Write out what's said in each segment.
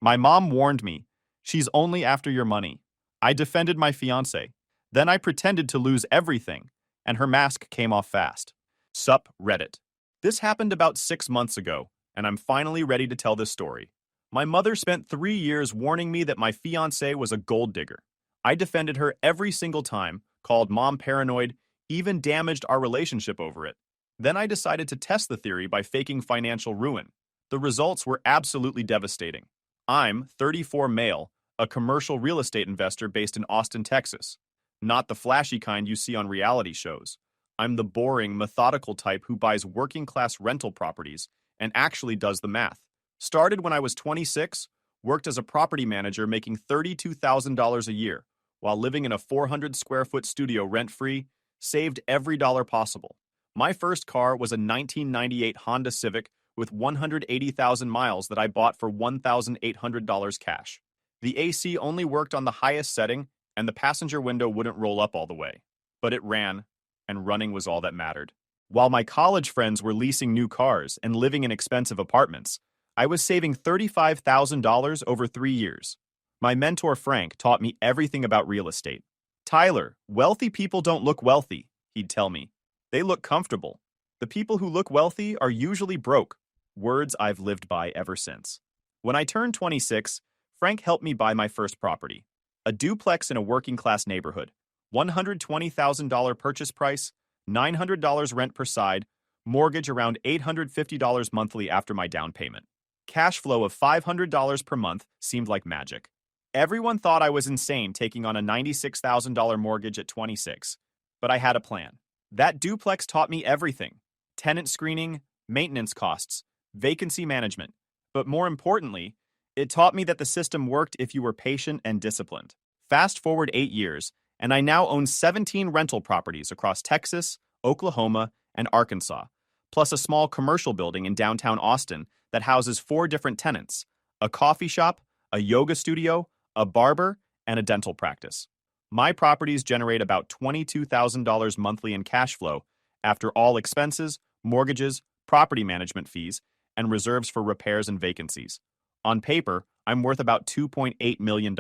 My mom warned me. She's only after your money. I defended my fiancé. Then I pretended to lose everything, and her mask came off fast. Sup, Reddit. This happened about 6 months ago, and I'm finally ready to tell this story. My mother spent 3 years warning me that my fiancé was a gold digger. I defended her every single time, called mom paranoid, even damaged our relationship over it. Then I decided to test the theory by faking financial ruin. The results were absolutely devastating. I'm 34 male, a commercial real estate investor based in Austin, Texas. Not the flashy kind you see on reality shows. I'm the boring, methodical type who buys working-class rental properties and actually does the math. Started when I was 26, worked as a property manager making $32,000 a year, while living in a 400-square-foot studio rent-free, saved every dollar possible. My first car was a 1998 Honda Civic with 180,000 miles that I bought for $1,800 cash. The AC only worked on the highest setting, and the passenger window wouldn't roll up all the way. But it ran, and running was all that mattered. While my college friends were leasing new cars and living in expensive apartments, I was saving $35,000 over 3 years. My mentor Frank taught me everything about real estate. Tyler, wealthy people don't look wealthy, he'd tell me. They look comfortable. The people who look wealthy are usually broke. Words I've lived by ever since. When I turned 26, Frank helped me buy my first property. A duplex in a working-class neighborhood. $120,000 purchase price, $900 rent per side, mortgage around $850 monthly after my down payment. Cash flow of $500 per month seemed like magic. Everyone thought I was insane taking on a $96,000 mortgage at 26, but I had a plan. That duplex taught me everything: tenant screening, maintenance costs, vacancy management. But more importantly, it taught me that the system worked if you were patient and disciplined. Fast forward 8 years, and I now own 17 rental properties across Texas, Oklahoma, and Arkansas, plus a small commercial building in downtown Austin that houses 4 different tenants: a coffee shop, a yoga studio, a barber, and a dental practice. My properties generate about $22,000 monthly in cash flow after all expenses, mortgages, property management fees, and reserves for repairs and vacancies. On paper, I'm worth about $2.8 million,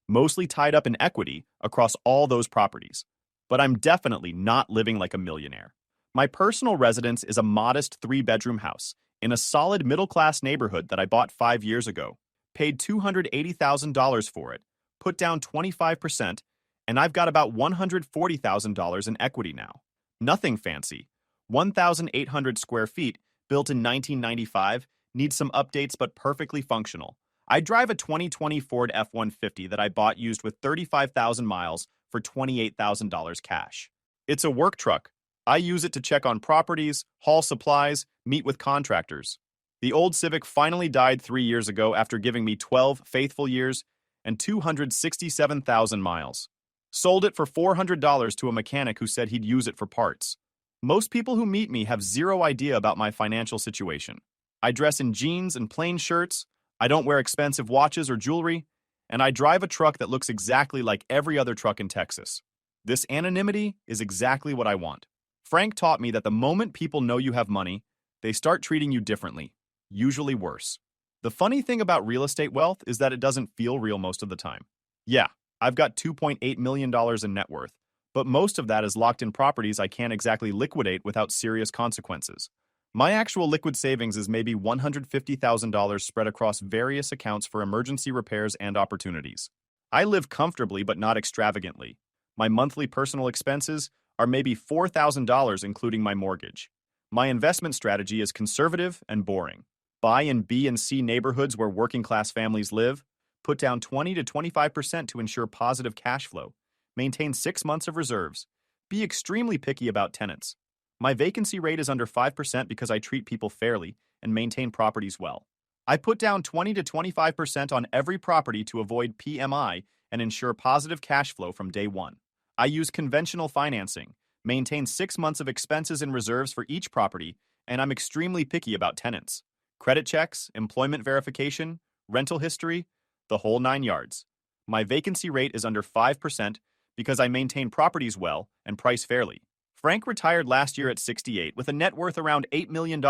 mostly tied up in equity across all those properties. But I'm definitely not living like a millionaire. My personal residence is a modest 3-bedroom house in a solid middle-class neighborhood that I bought 5 years ago. Paid $280,000 for it, put down 25%, and I've got about $140,000 in equity now. Nothing fancy. 1,800 square feet, built in 1995, needs some updates but perfectly functional. I drive a 2020 Ford F-150 that I bought used with 35,000 miles for $28,000 cash. It's a work truck. I use it to check on properties, haul supplies, meet with contractors. The old Civic finally died 3 years ago after giving me 12 faithful years and 267,000 miles. Sold it for $400 to a mechanic who said he'd use it for parts. Most people who meet me have zero idea about my financial situation. I dress in jeans and plain shirts, I don't wear expensive watches or jewelry, and I drive a truck that looks exactly like every other truck in Texas. This anonymity is exactly what I want. Frank taught me that the moment people know you have money, they start treating you differently. Usually worse. The funny thing about real estate wealth is that it doesn't feel real most of the time. Yeah, I've got $2.8 million in net worth, but most of that is locked in properties I can't exactly liquidate without serious consequences. My actual liquid savings is maybe $150,000 spread across various accounts for emergency repairs and opportunities. I live comfortably but not extravagantly. My monthly personal expenses are maybe $4,000 including my mortgage. My investment strategy is conservative and boring. Buy in B and C neighborhoods where working-class families live, put down 20 to 25% to ensure positive cash flow, maintain 6 months of reserves, be extremely picky about tenants. My vacancy rate is under 5% because I treat people fairly and maintain properties well. I put down 20 to 25% on every property to avoid PMI and ensure positive cash flow from day one. I use conventional financing, maintain 6 months of expenses and reserves for each property, and I'm extremely picky about tenants. Credit checks, employment verification, rental history, the whole 9 yards. My vacancy rate is under 5% because I maintain properties well and price fairly. Frank retired last year at 68 with a net worth around $8 million,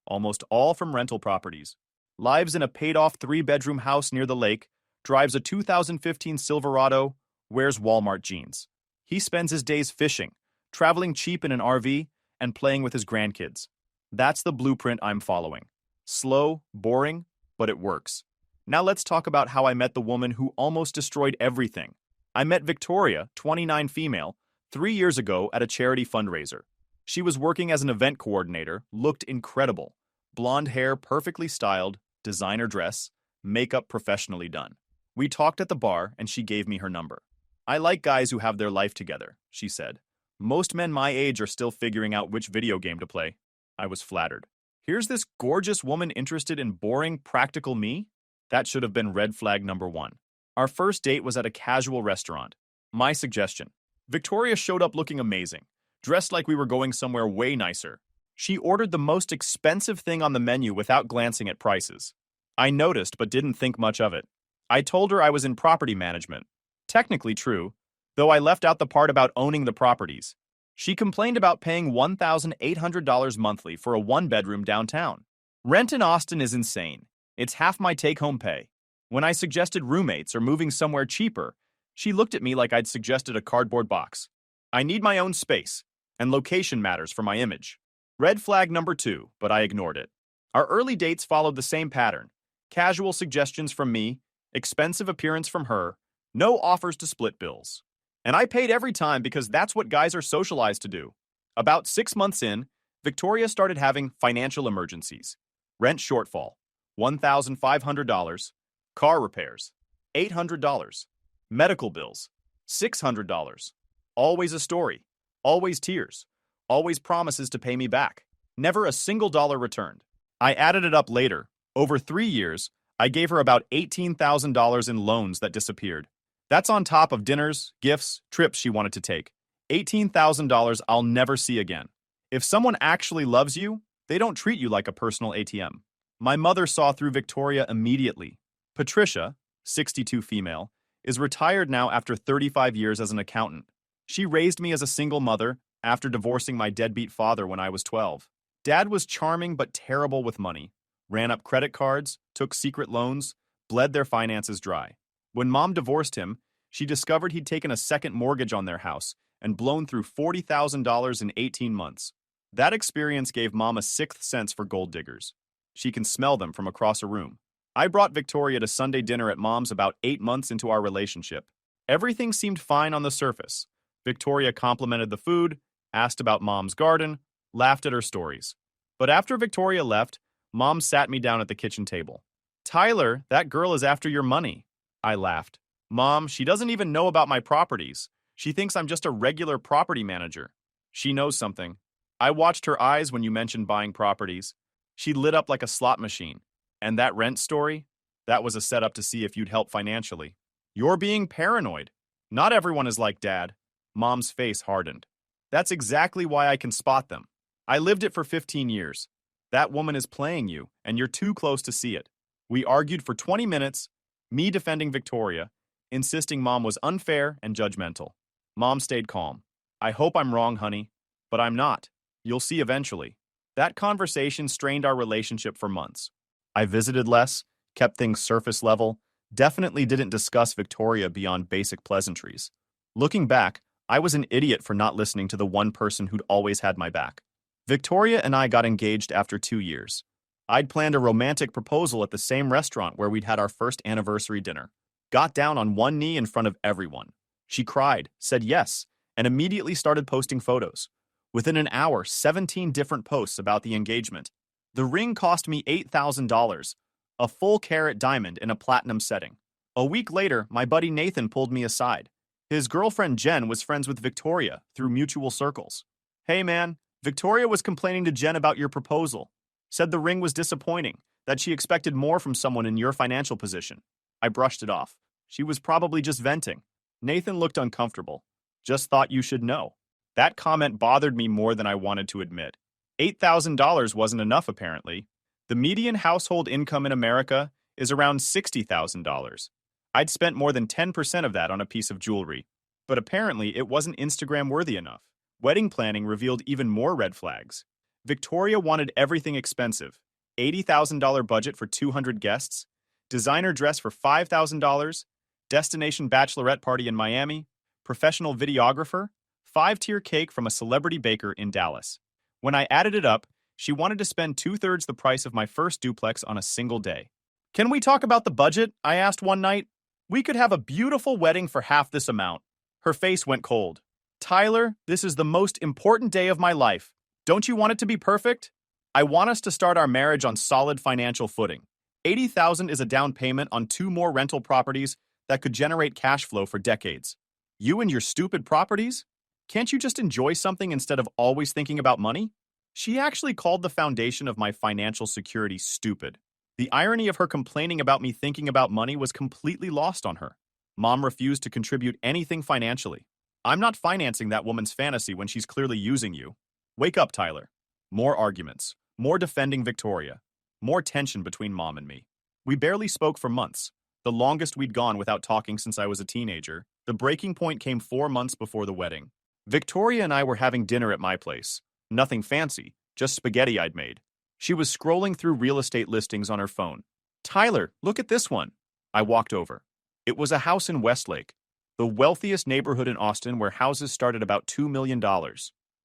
almost all from rental properties. lives in a paid-off 3-bedroom house near the lake, drives a 2015 Silverado, wears Walmart jeans. He spends his days fishing, traveling cheap in an RV, and playing with his grandkids. That's the blueprint I'm following. Slow, boring, but it works. Now let's talk about how I met the woman who almost destroyed everything. I met Victoria, 29 female, 3 years ago at a charity fundraiser. She was working as an event coordinator, looked incredible. Blonde hair perfectly styled, designer dress, makeup professionally done. We talked at the bar and she gave me her number. I like guys who have their life together, she said. Most men my age are still figuring out which video game to play. I was flattered. Here's this gorgeous woman interested in boring, practical me? That should have been red flag number 1. Our first date was at a casual restaurant. My suggestion. Victoria showed up looking amazing, dressed like we were going somewhere way nicer. She ordered the most expensive thing on the menu without glancing at prices. I noticed but didn't think much of it. I told her I was in property management. Technically true, though I left out the part about owning the properties. She complained about paying $1,800 monthly for a 1-bedroom downtown. Rent in Austin is insane. It's half my take-home pay. When I suggested roommates or moving somewhere cheaper, she looked at me like I'd suggested a cardboard box. I need my own space, and location matters for my image. Red flag number 2, but I ignored it. Our early dates followed the same pattern. Casual suggestions from me, expensive appearance from her, no offers to split bills. And I paid every time because that's what guys are socialized to do. About 6 months in, Victoria started having financial emergencies. Rent shortfall, $1,500. Car repairs, $800. Medical bills, $600. Always a story, always tears, always promises to pay me back. Never a single dollar returned. I added it up later. Over 3 years, I gave her about $18,000 in loans that disappeared. That's on top of dinners, gifts, trips she wanted to take. $18,000 I'll never see again. If someone actually loves you, they don't treat you like a personal ATM. My mother saw through Victoria immediately. Patricia, 62 female, is retired now after 35 years as an accountant. She raised me as a single mother after divorcing my deadbeat father when I was 12. Dad was charming but terrible with money. Ran up credit cards, took secret loans, bled their finances dry. When Mom divorced him, she discovered he'd taken a second mortgage on their house and blown through $40,000 in 18 months. That experience gave Mom a sixth sense for gold diggers. She can smell them from across a room. I brought Victoria to Sunday dinner at Mom's about 8 months into our relationship. Everything seemed fine on the surface. Victoria complimented the food, asked about Mom's garden, laughed at her stories. But after Victoria left, Mom sat me down at the kitchen table. "Tyler, that girl is after your money." I laughed. "Mom, she doesn't even know about my properties. She thinks I'm just a regular property manager." "She knows something." I watched her eyes when you mentioned buying properties. She lit up like a slot machine. "And that rent story? That was a setup to see if you'd help financially." "You're being paranoid. Not everyone is like Dad." Mom's face hardened. "That's exactly why I can spot them. I lived it for 15 years. That woman is playing you, and you're too close to see it." We argued for 20 minutes, me defending Victoria, insisting Mom was unfair and judgmental. Mom stayed calm. "I hope I'm wrong, honey, but I'm not. You'll see eventually." That conversation strained our relationship for months. I visited less, kept things surface level, definitely didn't discuss Victoria beyond basic pleasantries. Looking back, I was an idiot for not listening to the one person who'd always had my back. Victoria and I got engaged after 2 years. I'd planned a romantic proposal at the same restaurant where we'd had our first anniversary dinner. Got down on one knee in front of everyone. She cried, said yes, and immediately started posting photos. Within an hour, 17 different posts about the engagement. The ring cost me $8,000, a full carat diamond in a platinum setting. A week later, my buddy Nathan pulled me aside. His girlfriend Jen was friends with Victoria through mutual circles. "Hey man, Victoria was complaining to Jen about your proposal. Said the ring was disappointing, that she expected more from someone in your financial position." I brushed it off. She was probably just venting. Nathan looked uncomfortable. "Just thought you should know." That comment bothered me more than I wanted to admit. $8,000 wasn't enough, apparently. The median household income in America is around $60,000. I'd spent more than 10% of that on a piece of jewelry. But apparently it wasn't Instagram-worthy enough. Wedding planning revealed even more red flags. Victoria wanted everything expensive. $80,000 budget for 200 guests, designer dress for $5,000, destination bachelorette party in Miami, professional videographer, 5-tier cake from a celebrity baker in Dallas. When I added it up, she wanted to spend two-thirds the price of my first duplex on a single day. Can we talk about the budget? I asked one night. We could have a beautiful wedding for half this amount. Her face went cold. Tyler, this is the most important day of my life. Don't you want it to be perfect? I want us to start our marriage on solid financial footing. $80,000 is a down payment on 2 more rental properties that could generate cash flow for decades. You and your stupid properties? Can't you just enjoy something instead of always thinking about money? She actually called the foundation of my financial security stupid. The irony of her complaining about me thinking about money was completely lost on her. Mom refused to contribute anything financially. I'm not financing that woman's fantasy when she's clearly using you. Wake up, Tyler. More arguments. More defending Victoria. More tension between Mom and me. We barely spoke for months, the longest we'd gone without talking since I was a teenager. The breaking point came 4 months before the wedding. Victoria and I were having dinner at my place. Nothing fancy, just spaghetti I'd made. She was scrolling through real estate listings on her phone. Tyler, look at this one. I walked over. It was a house in Westlake, the wealthiest neighborhood in Austin where houses start at about $2 million.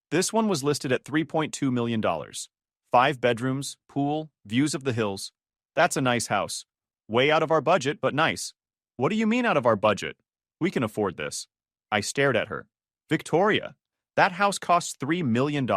This one was listed at $3.2 million. 5 bedrooms, pool, views of the hills. That's a nice house. Way out of our budget, but nice. What do you mean out of our budget? We can afford this. I stared at her. Victoria, that house costs $3 million.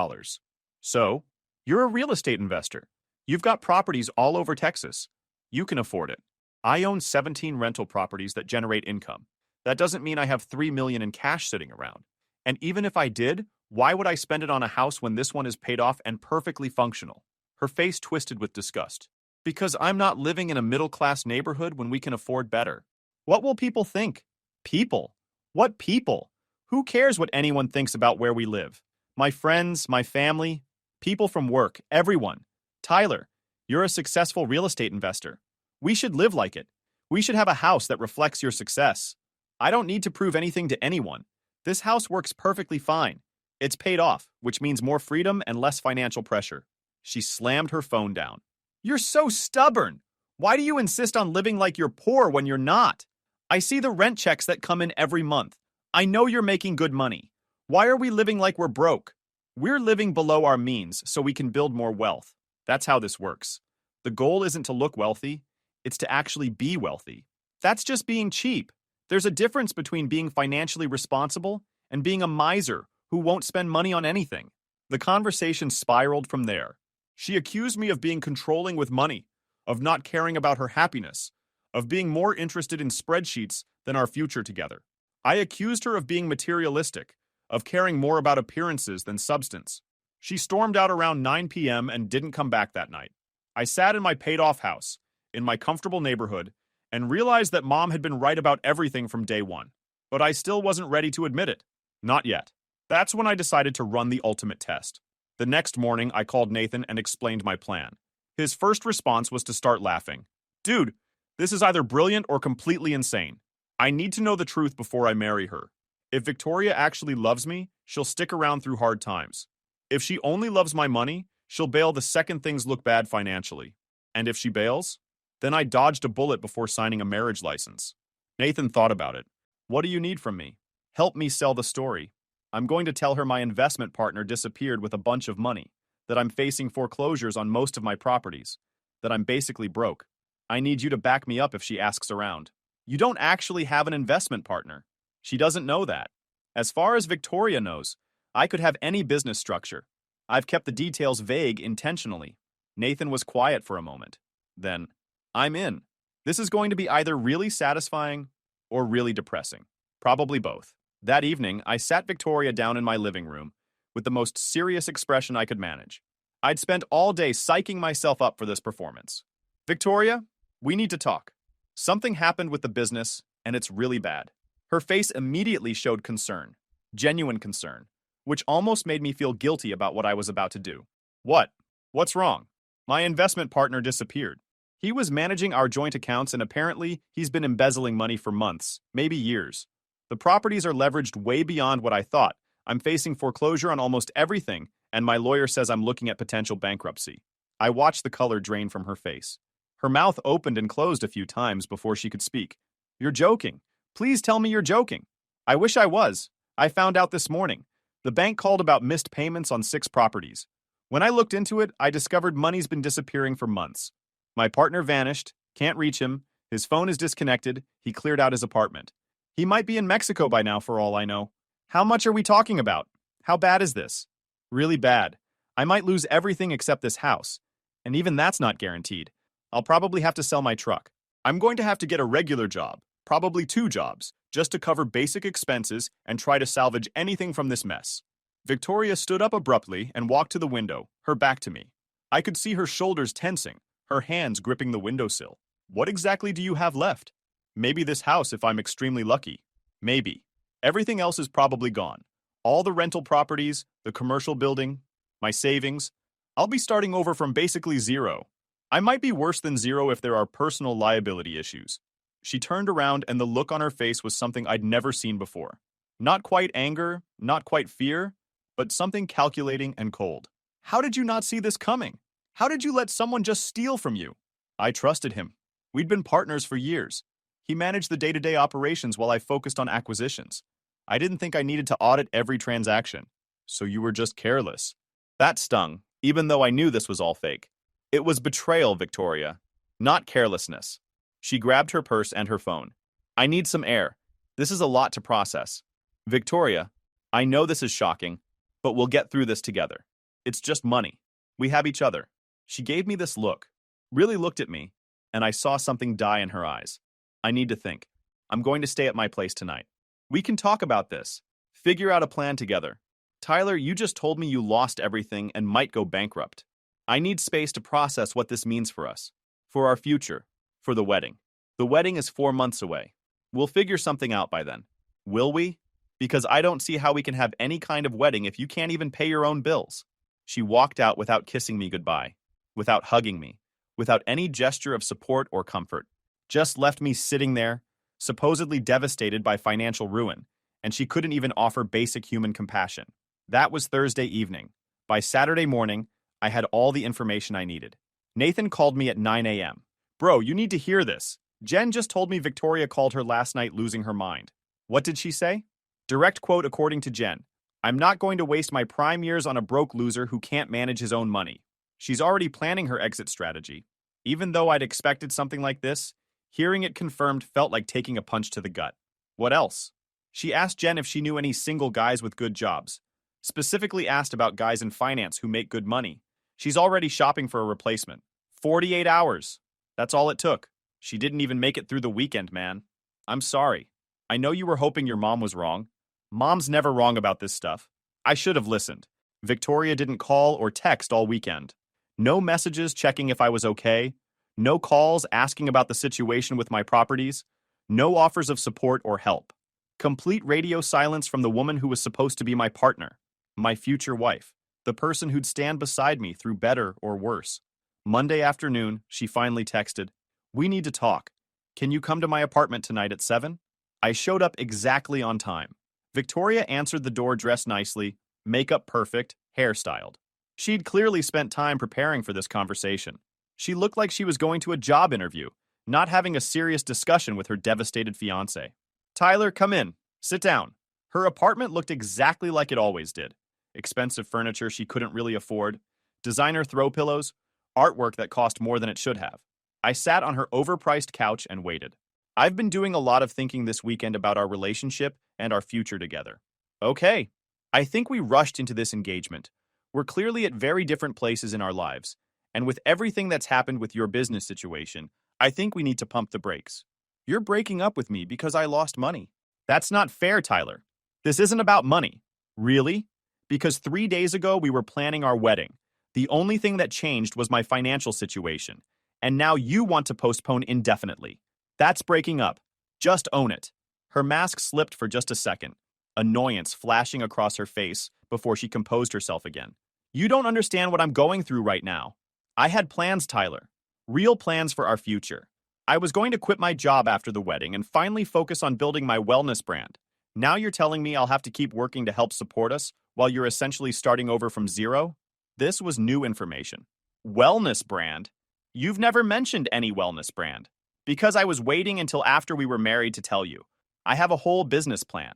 So, you're a real estate investor. You've got properties all over Texas. You can afford it. I own 17 rental properties that generate income. That doesn't mean I have $3 million in cash sitting around. And even if I did, why would I spend it on a house when this one is paid off and perfectly functional? Her face twisted with disgust. Because I'm not living in a middle-class neighborhood when we can afford better. What will people think? People? What people? Who cares what anyone thinks about where we live? My friends, my family, people from work, everyone. Tyler, you're a successful real estate investor. We should live like it. We should have a house that reflects your success. I don't need to prove anything to anyone. This house works perfectly fine. It's paid off, which means more freedom and less financial pressure. She slammed her phone down. You're so stubborn. Why do you insist on living like you're poor when you're not? I see the rent checks that come in every month. I know you're making good money. Why are we living like we're broke? We're living below our means so we can build more wealth. That's how this works. The goal isn't to look wealthy. It's to actually be wealthy. That's just being cheap. There's a difference between being financially responsible and being a miser who won't spend money on anything. The conversation spiraled from there. She accused me of being controlling with money, of not caring about her happiness, of being more interested in spreadsheets than our future together. I accused her of being materialistic, of caring more about appearances than substance. She stormed out around 9 p.m. and didn't come back that night. I sat in my paid-off house, in my comfortable neighborhood, and realized that Mom had been right about everything from day one. But I still wasn't ready to admit it. Not yet. That's when I decided to run the ultimate test. The next morning, I called Nathan and explained my plan. His first response was to start laughing. Dude, this is either brilliant or completely insane. I need to know the truth before I marry her. If Victoria actually loves me, she'll stick around through hard times. If she only loves my money, she'll bail the second things look bad financially. And if she bails, then I dodged a bullet before signing a marriage license. Nathan thought about it. What do you need from me? Help me sell the story. I'm going to tell her my investment partner disappeared with a bunch of money, that I'm facing foreclosures on most of my properties, that I'm basically broke. I need you to back me up if she asks around. You don't actually have an investment partner. She doesn't know that. As far as Victoria knows, I could have any business structure. I've kept the details vague intentionally. Nathan was quiet for a moment. Then, I'm in. This is going to be either really satisfying or really depressing. Probably both. That evening, I sat Victoria down in my living room with the most serious expression I could manage. I'd spent all day psyching myself up for this performance. Victoria, we need to talk. Something happened with the business, and it's really bad. Her face immediately showed concern, genuine concern, which almost made me feel guilty about what I was about to do. What? What's wrong? My investment partner disappeared. He was managing our joint accounts, and apparently he's been embezzling money for months, maybe years. The properties are leveraged way beyond what I thought. I'm facing foreclosure on almost everything, and my lawyer says I'm looking at potential bankruptcy. I watched the color drain from her face. Her mouth opened and closed a few times before she could speak. You're joking. Please tell me you're joking. I wish I was. I found out this morning. The bank called about missed payments on 6 properties. When I looked into it, I discovered money's been disappearing for months. My partner vanished, can't reach him, his phone is disconnected, he cleared out his apartment. He might be in Mexico by now for all I know. How much are we talking about? How bad is this? Really bad. I might lose everything except this house. And even that's not guaranteed. I'll probably have to sell my truck. I'm going to have to get a regular job, probably 2 jobs, just to cover basic expenses and try to salvage anything from this mess. Victoria stood up abruptly and walked to the window, her back to me. I could see her shoulders tensing, her hands gripping the windowsill. What exactly do you have left? Maybe this house if I'm extremely lucky. Maybe. Everything else is probably gone. All the rental properties, the commercial building, my savings. I'll be starting over from basically zero. I might be worse than zero if there are personal liability issues. She turned around and the look on her face was something I'd never seen before. Not quite anger, not quite fear, but something calculating and cold. How did you not see this coming? How did you let someone just steal from you? I trusted him. We'd been partners for years. He managed the day-to-day operations while I focused on acquisitions. I didn't think I needed to audit every transaction. So you were just careless. That stung, even though I knew this was all fake. It was betrayal, Victoria, not carelessness. She grabbed her purse and her phone. I need some air. This is a lot to process. Victoria, I know this is shocking, but we'll get through this together. It's just money. We have each other. She gave me this look, really looked at me, and I saw something die in her eyes. I need to think. I'm going to stay at my place tonight. We can talk about this. Figure out a plan together. Tyler, you just told me you lost everything and might go bankrupt. I need space to process what this means for us, for our future, for the wedding. The wedding is 4 months away. We'll figure something out by then. Will we? Because I don't see how we can have any kind of wedding if you can't even pay your own bills. She walked out without kissing me goodbye, without hugging me, without any gesture of support or comfort. Just left me sitting there, supposedly devastated by financial ruin, and she couldn't even offer basic human compassion. That was Thursday evening. By Saturday morning, I had all the information I needed. Nathan called me at 9 a.m. Bro, you need to hear this. Jen just told me Victoria called her last night losing her mind. What did she say? Direct quote according to Jen. I'm not going to waste my prime years on a broke loser who can't manage his own money. She's already planning her exit strategy. Even though I'd expected something like this, hearing it confirmed felt like taking a punch to the gut. What else? She asked Jen if she knew any single guys with good jobs. Specifically asked about guys in finance who make good money. She's already shopping for a replacement. 48 hours. That's all it took. She didn't even make it through the weekend, man. I'm sorry. I know you were hoping your mom was wrong. Mom's never wrong about this stuff. I should have listened. Victoria didn't call or text all weekend. No messages checking if I was okay. No calls asking about the situation with my properties. No offers of support or help. Complete radio silence from the woman who was supposed to be my partner, my future wife, the person who'd stand beside me through better or worse. Monday afternoon, she finally texted, "We need to talk. Can you come to my apartment tonight at 7?" I showed up exactly on time. Victoria answered the door dressed nicely, makeup perfect, hairstyled. She'd clearly spent time preparing for this conversation. She looked like she was going to a job interview, not having a serious discussion with her devastated fiancé. Tyler, come in. Sit down. Her apartment looked exactly like it always did. Expensive furniture she couldn't really afford, designer throw pillows, artwork that cost more than it should have. I sat on her overpriced couch and waited. I've been doing a lot of thinking this weekend about our relationship and our future together. Okay. I think we rushed into this engagement. We're clearly at very different places in our lives, and with everything that's happened with your business situation, I think we need to pump the brakes. You're breaking up with me because I lost money. That's not fair, Tyler. This isn't about money. Really? Because 3 days ago we were planning our wedding. The only thing that changed was my financial situation, and now you want to postpone indefinitely. That's breaking up. Just own it. Her mask slipped for just a second, annoyance flashing across her face before she composed herself again. You don't understand what I'm going through right now. I had plans, Tyler. Real plans for our future. I was going to quit my job after the wedding and finally focus on building my wellness brand. Now you're telling me I'll have to keep working to help support us while you're essentially starting over from zero? This was new information. Wellness brand? You've never mentioned any wellness brand. Because I was waiting until after we were married to tell you. I have a whole business plan.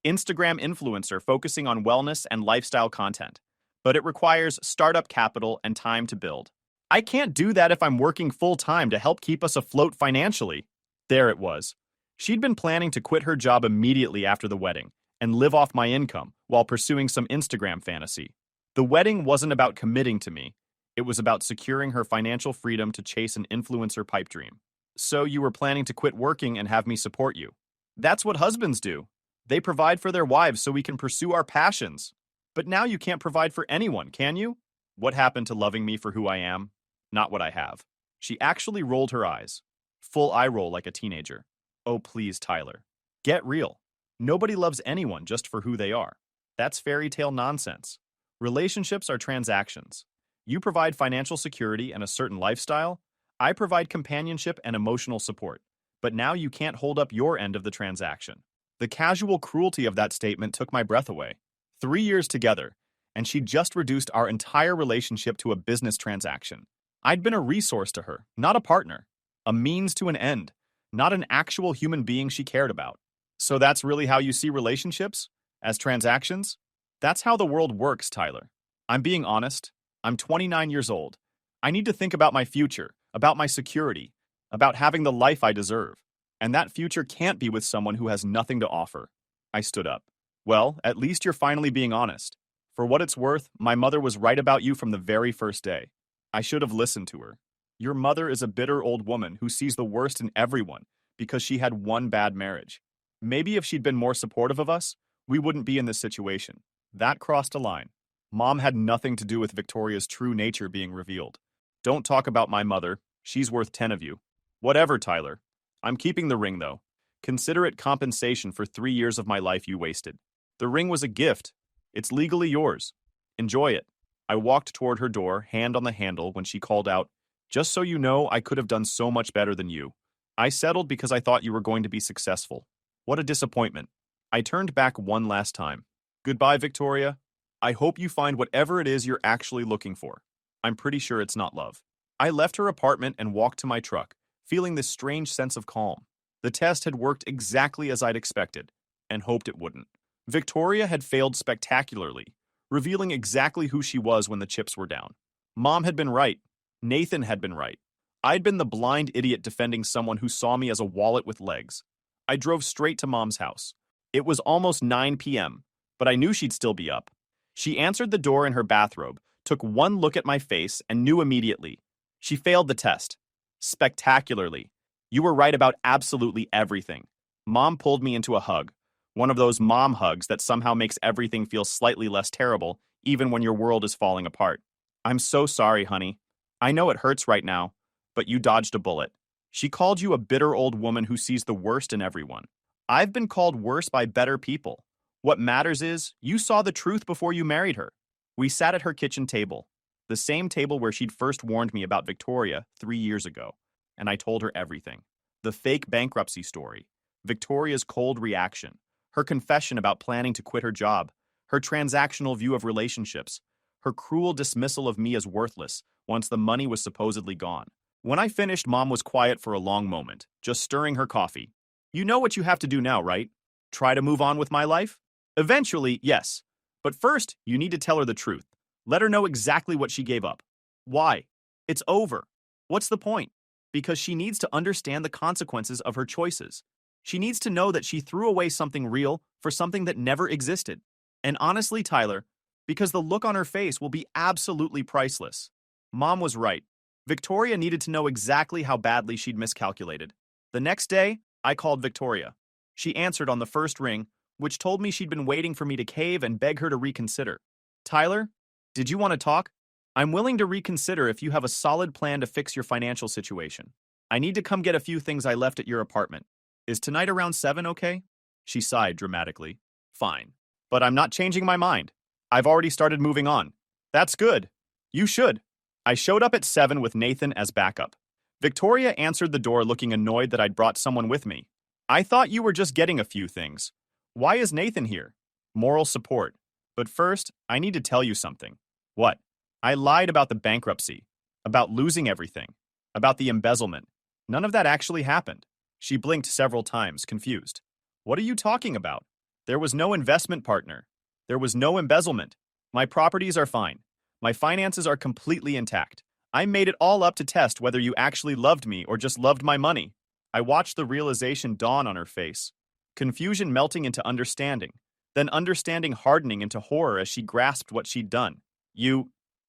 Instagram influencer focusing on wellness and lifestyle content. But it requires startup capital and time to build. I can't do that if I'm working full time to help keep us afloat financially. There it was. She'd been planning to quit her job immediately after the wedding and live off my income while pursuing some Instagram fantasy. The wedding wasn't about committing to me. It was about securing her financial freedom to chase an influencer pipe dream. So you were planning to quit working and have me support you. That's what husbands do. They provide for their wives so we can pursue our passions. But now you can't provide for anyone, can you? What happened to loving me for who I am? Not what I have. She actually rolled her eyes. Full eye roll like a teenager. Oh, please, Tyler. Get real. Nobody loves anyone just for who they are. That's fairy tale nonsense. Relationships are transactions. You provide financial security and a certain lifestyle. I provide companionship and emotional support. But now you can't hold up your end of the transaction. The casual cruelty of that statement took my breath away. 3 years together, and she just reduced our entire relationship to a business transaction. I'd been a resource to her, not a partner. A means to an end, not an actual human being she cared about. So that's really how you see relationships? As transactions? That's how the world works, Tyler. I'm being honest. I'm 29 years old. I need to think about my future, about my security, about having the life I deserve. And that future can't be with someone who has nothing to offer. I stood up. Well, at least you're finally being honest. For what it's worth, my mother was right about you from the very first day. I should have listened to her. Your mother is a bitter old woman who sees the worst in everyone because she had one bad marriage. Maybe if she'd been more supportive of us, we wouldn't be in this situation. That crossed a line. Mom had nothing to do with Victoria's true nature being revealed. Don't talk about my mother. She's worth 10 of you. Whatever, Tyler. I'm keeping the ring, though. Consider it compensation for 3 years of my life you wasted. The ring was a gift. It's legally yours. Enjoy it. I walked toward her door, hand on the handle, when she called out, "Just so you know, I could have done so much better than you. I settled because I thought you were going to be successful. What a disappointment." I turned back one last time. "Goodbye, Victoria. I hope you find whatever it is you're actually looking for. I'm pretty sure it's not love." I left her apartment and walked to my truck, feeling this strange sense of calm. The test had worked exactly as I'd expected, and hoped it wouldn't. Victoria had failed spectacularly, revealing exactly who she was when the chips were down. Mom had been right. Nathan had been right. I'd been the blind idiot defending someone who saw me as a wallet with legs. I drove straight to Mom's house. It was almost 9 p.m., but I knew she'd still be up. She answered the door in her bathrobe, took one look at my face, and knew immediately. She failed the test. Spectacularly. You were right about absolutely everything. Mom pulled me into a hug. One of those mom hugs that somehow makes everything feel slightly less terrible, even when your world is falling apart. "I'm so sorry, honey. I know it hurts right now, but you dodged a bullet." She called you a bitter old woman who sees the worst in everyone. I've been called worse by better people. What matters is, you saw the truth before you married her. We sat at her kitchen table, the same table where she'd first warned me about Victoria 3 years ago, and I told her everything. The fake bankruptcy story, Victoria's cold reaction, her confession about planning to quit her job, her transactional view of relationships, her cruel dismissal of me as worthless once the money was supposedly gone. When I finished, Mom was quiet for a long moment, just stirring her coffee. "You know what you have to do now, right? Try to move on with my life?" "Eventually, yes. But first, you need to tell her the truth. Let her know exactly what she gave up." "Why? It's over." "What's the point?" "Because she needs to understand the consequences of her choices. She needs to know that she threw away something real for something that never existed. And honestly, Tyler, because the look on her face will be absolutely priceless." Mom was right. Victoria needed to know exactly how badly she'd miscalculated. The next day, I called Victoria. She answered on the first ring, which told me she'd been waiting for me to cave and beg her to reconsider. "Tyler, did you want to talk? I'm willing to reconsider if you have a solid plan to fix your financial situation. I need to come get a few things I left at your apartment. Is tonight around 7 okay?" She sighed dramatically. "Fine. But I'm not changing my mind. I've already started moving on." "That's good. You should." I showed up at 7 with Nathan as backup. Victoria answered the door looking annoyed that I'd brought someone with me. "I thought you were just getting a few things. Why is Nathan here?" "Moral support. But first, I need to tell you something." "What?" "I lied about the bankruptcy. about losing everything, about the embezzlement. None of that actually happened. She blinked several times, confused. What are you talking about? There was no investment partner. There was no embezzlement. My properties are fine. My finances are completely intact. I made it all up to test whether you actually loved me or just loved my money. I watched the realization dawn on her face, confusion melting into understanding, then understanding hardening into horror as she grasped what she'd done.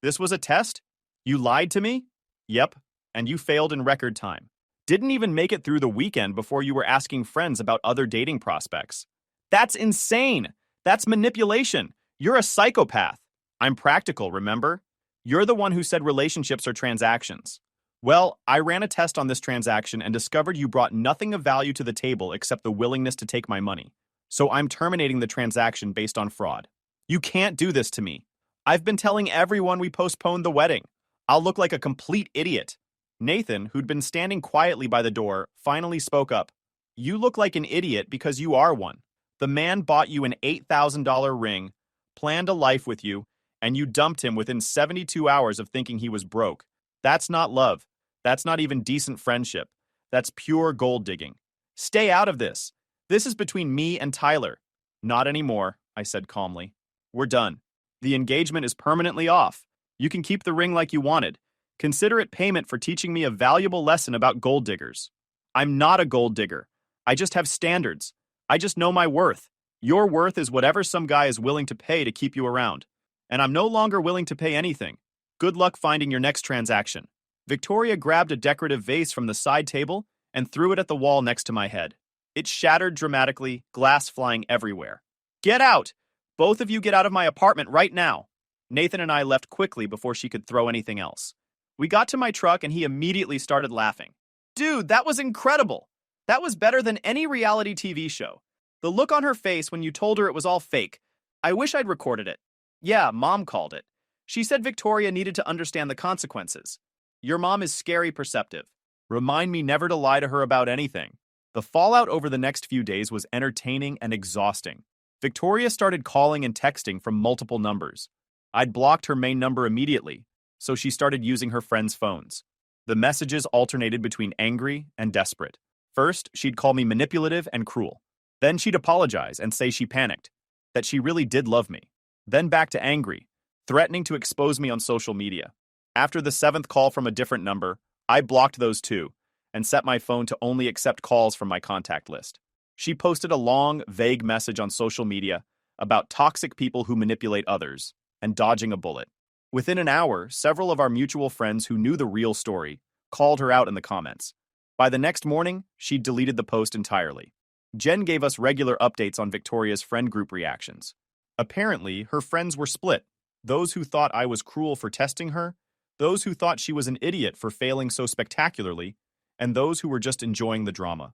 This was a test? You lied to me? Yep, and you failed in record time. Didn't even make it through the weekend before you were asking friends about other dating prospects. That's insane! That's manipulation! You're a psychopath! I'm practical, remember? You're the one who said relationships are transactions. Well, I ran a test on this transaction and discovered you brought nothing of value to the table except the willingness to take my money. So I'm terminating the transaction based on fraud. You can't do this to me. I've been telling everyone we postponed the wedding. I'll look like a complete idiot. Nathan, who'd been standing quietly by the door, finally spoke up. You look like an idiot because you are one. The man bought you an $8,000 ring, planned a life with you, and you dumped him within 72 hours of thinking he was broke. That's not love. That's not even decent friendship. That's pure gold digging. Stay out of this. This is between me and Tyler. Not anymore, I said calmly. We're done. The engagement is permanently off. You can keep the ring like you wanted. Consider it payment for teaching me a valuable lesson about gold diggers. I'm not a gold digger. I just have standards. I just know my worth. Your worth is whatever some guy is willing to pay to keep you around. And I'm no longer willing to pay anything. Good luck finding your next transaction. Victoria grabbed a decorative vase from the side table and threw it at the wall next to my head. It shattered dramatically, glass flying everywhere. Get out! Both of you get out of my apartment right now. Nathan and I left quickly before she could throw anything else. We got to my truck and he immediately started laughing. Dude, that was incredible! That was better than any reality TV show. The look on her face when you told her it was all fake. I wish I'd recorded it. Yeah, Mom called it. She said Victoria needed to understand the consequences. Your mom is scary perceptive. Remind me never to lie to her about anything. The fallout over the next few days was entertaining and exhausting. Victoria started calling and texting from multiple numbers. I'd blocked her main number immediately, so she started using her friends' phones. The messages alternated between angry and desperate. First, she'd call me manipulative and cruel. Then she'd apologize and say she panicked, that she really did love me. Then back to angry, threatening to expose me on social media. After the seventh call from a different number, I blocked those two and set my phone to only accept calls from my contact list. She posted a long, vague message on social media about toxic people who manipulate others and dodging a bullet. Within an hour, several of our mutual friends who knew the real story called her out in the comments. By the next morning, she'd deleted the post entirely. Jen gave us regular updates on Victoria's friend group reactions. Apparently, her friends were split. Those who thought I was cruel for testing her, those who thought she was an idiot for failing so spectacularly, and those who were just enjoying the drama.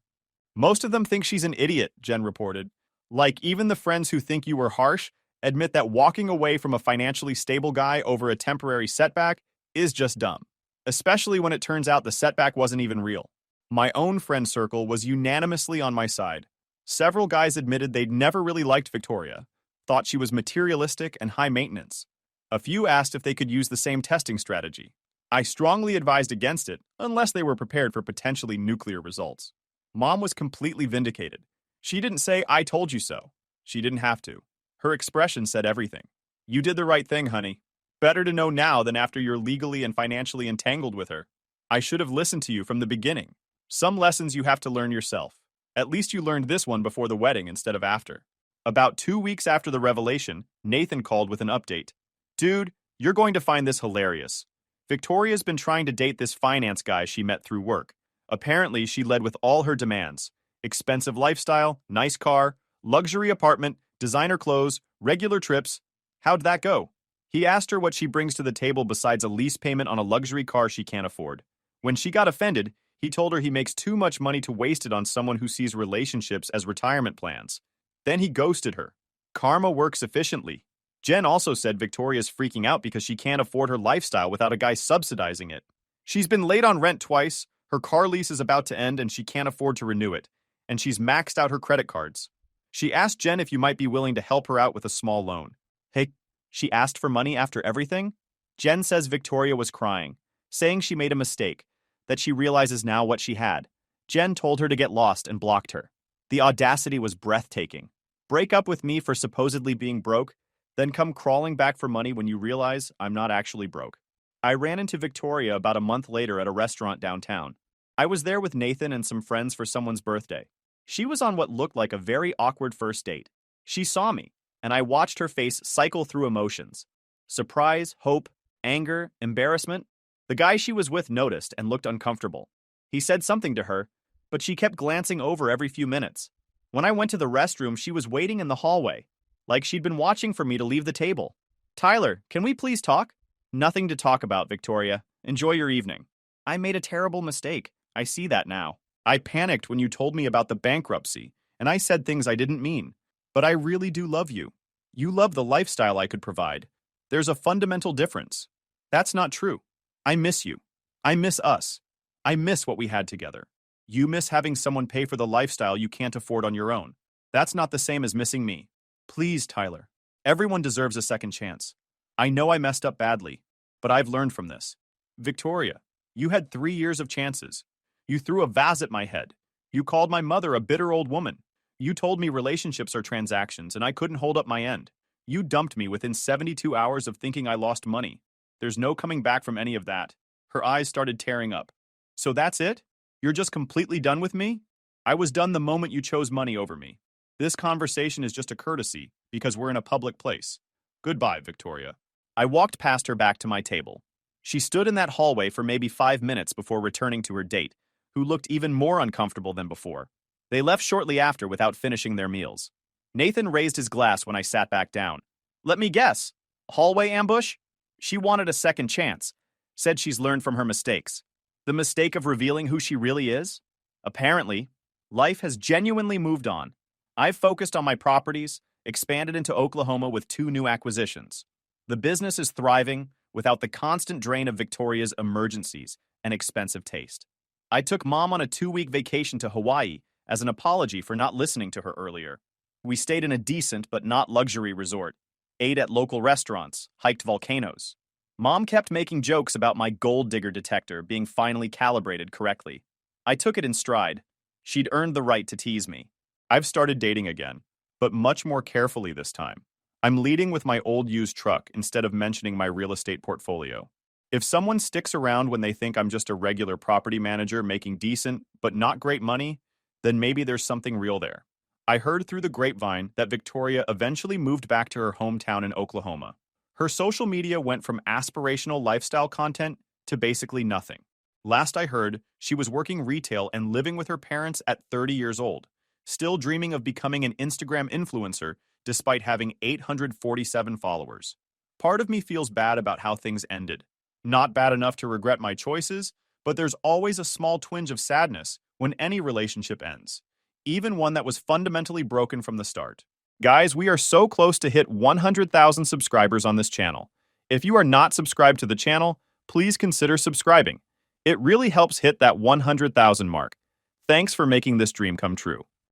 Most of them think she's an idiot, Jen reported. Like, even the friends who think you were harsh admit that walking away from a financially stable guy over a temporary setback is just dumb, especially when it turns out the setback wasn't even real. My own friend circle was unanimously on my side. Several guys admitted they'd never really liked Victoria, thought she was materialistic and high maintenance. A few asked if they could use the same testing strategy. I strongly advised against it, unless they were prepared for potentially nuclear results. Mom was completely vindicated. She didn't say, "I told you so." She didn't have to. Her expression said everything. You did the right thing, honey. Better to know now than after you're legally and financially entangled with her. I should have listened to you from the beginning. Some lessons you have to learn yourself. At least you learned this one before the wedding instead of after. About 2 weeks after the revelation, Nathan called with an update. Dude, you're going to find this hilarious. Victoria's been trying to date this finance guy she met through work. Apparently, she led with all her demands. Expensive lifestyle, nice car, luxury apartment, designer clothes, regular trips. How'd that go? He asked her what she brings to the table besides a lease payment on a luxury car she can't afford. When she got offended, he told her he makes too much money to waste it on someone who sees relationships as retirement plans. Then he ghosted her. Karma works efficiently. Jen also said Victoria's freaking out because she can't afford her lifestyle without a guy subsidizing it. She's been late on rent twice, her car lease is about to end and she can't afford to renew it, and she's maxed out her credit cards. She asked Jen if you might be willing to help her out with a small loan. Hey, she asked for money after everything? Jen says Victoria was crying, saying she made a mistake, that she realizes now what she had. Jen told her to get lost and blocked her. The audacity was breathtaking. Break up with me for supposedly being broke, then come crawling back for money when you realize I'm not actually broke. I ran into Victoria about a month later at a restaurant downtown. I was there with Nathan and some friends for someone's birthday. She was on what looked like a very awkward first date. She saw me, and I watched her face cycle through emotions. Surprise, hope, anger, embarrassment. The guy she was with noticed and looked uncomfortable. He said something to her, but she kept glancing over every few minutes. When I went to the restroom, she was waiting in the hallway, like she'd been watching for me to leave the table. Tyler, can we please talk? Nothing to talk about, Victoria. Enjoy your evening. I made a terrible mistake. I see that now. I panicked when you told me about the bankruptcy, and I said things I didn't mean. But I really do love you. You love the lifestyle I could provide. There's a fundamental difference. That's not true. I miss you. I miss us. I miss what we had together. You miss having someone pay for the lifestyle you can't afford on your own. That's not the same as missing me. Please, Tyler. Everyone deserves a second chance. I know I messed up badly, but I've learned from this. Victoria, you had 3 years of chances. You threw a vase at my head. You called my mother a bitter old woman. You told me relationships are transactions and I couldn't hold up my end. You dumped me within 72 hours of thinking I lost money. There's no coming back from any of that. Her eyes started tearing up. So that's it? You're just completely done with me? I was done the moment you chose money over me. This conversation is just a courtesy because we're in a public place. Goodbye, Victoria. I walked past her back to my table. She stood in that hallway for maybe 5 minutes before returning to her date, who looked even more uncomfortable than before. They left shortly after without finishing their meals. Nathan raised his glass when I sat back down. Let me guess. Hallway ambush? She wanted a second chance. Said she's learned from her mistakes. The mistake of revealing who she really is? Apparently, life has genuinely moved on. I've focused on my properties, expanded into Oklahoma with 2 new acquisitions. The business is thriving without the constant drain of Victoria's emergencies and expensive taste. I took Mom on a 2-week vacation to Hawaii as an apology for not listening to her earlier. We stayed in a decent but not luxury resort, ate at local restaurants, hiked volcanoes. Mom kept making jokes about my gold digger detector being finally calibrated correctly. I took it in stride. She'd earned the right to tease me. I've started dating again, but much more carefully this time. I'm leading with my old used truck instead of mentioning my real estate portfolio. If someone sticks around when they think I'm just a regular property manager making decent but not great money, then maybe there's something real there. I heard through the grapevine that Victoria eventually moved back to her hometown in Oklahoma. Her social media went from aspirational lifestyle content to basically nothing. Last I heard, she was working retail and living with her parents at 30 years old, still dreaming of becoming an Instagram influencer despite having 847 followers. Part of me feels bad about how things ended. Not bad enough to regret my choices, but there's always a small twinge of sadness when any relationship ends, even one that was fundamentally broken from the start. Guys, we are so close to hit 100,000 subscribers on this channel. If you are not subscribed to the channel, please consider subscribing. It really helps hit that 100,000 mark. Thanks for making this dream come true.